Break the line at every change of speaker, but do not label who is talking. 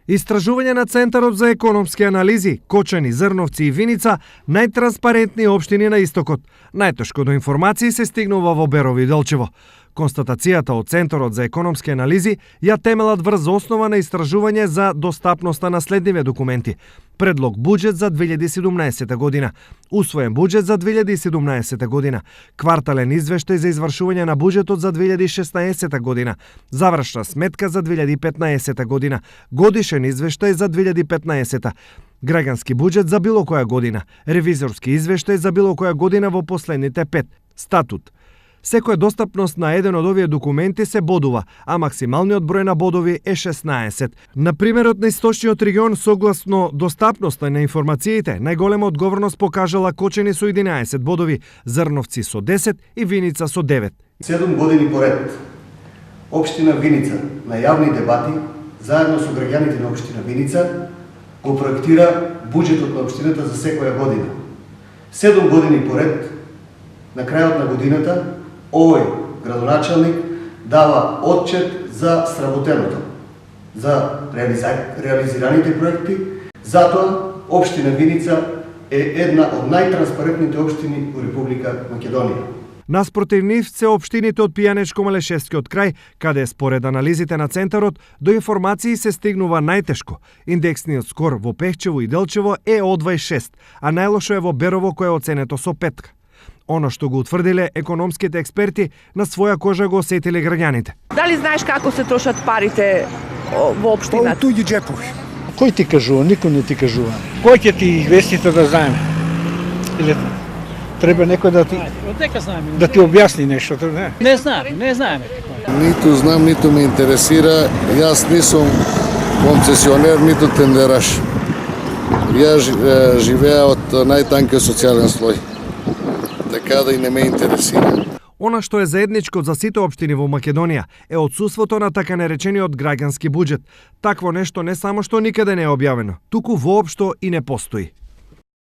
Истражување на Центарот за економски анализи, Кочани, Зрновци и Виница, најтранспарентни општини на истокот. Најтешко до информации се стигнува во Берово и Делчево. Констатацијата од Центарот за економски анализи ја темелат врз основа на истражување за достапноста на следниве документи: предлог буџет за 2017 година, усвоен буџет за 2017 година, квартален извештај за извршување на буџетот за 2016 година, завршна сметка за 2015 година, годишен извештај за 2015, граѓански буџет за било која година, ревизорски извештај за било која година во последните 5, статут. Секоја достапност на еден од овие документи се бодува, а максималниот број на бодови е 16. На примерот на Источниот регион, согласно достапноста на информациите, најголема одговорност покажала Кочани со 11 бодови, Зрновци со 10 и Виница со 9.
7 години поред, Општина Виница на јавни дебати, заедно со граѓаните на Општина Виница, го проектира буџетот на општината за секоја година. 7 години поред, на крајот на годината, овој градоначалник дава отчет за сработеното, за реализираните проекти. Затоа Општина Виница е една од најтранспарентните општини во Република Македонија.
Наспротив нив се општините од Пијанечко-Малешевскиот крај, каде според анализите на Центарот до информации се стигнува најтешко. Индексниот скор во Пехчево и Делчево е од 26, а најлошо е во Берово кое е оценето со 5. Оно што го утврдиле економските експерти, на своја кожа го осетиле граѓаните.
Дали знаеш како се трошат парите во општината?
Па у туѓи џепови.
Кој ти кажува? Никој не ти кажува. Кој ќе ти известите да знаеме? Или треба некој да ти објасни нешто, не?
Не знаеме.
Ниту знам, ниту ме интересира. Јас не сум концесионер, ниту тендераш. Јас живеа од најтанкиот социјален слој. Така да и не ме интересира.
Она што е заедничко за сите општини во Македонија е отсуството на така наречениот граѓански буџет. Такво нешто не само што никаде не е објавено, туку воопшто и не постои.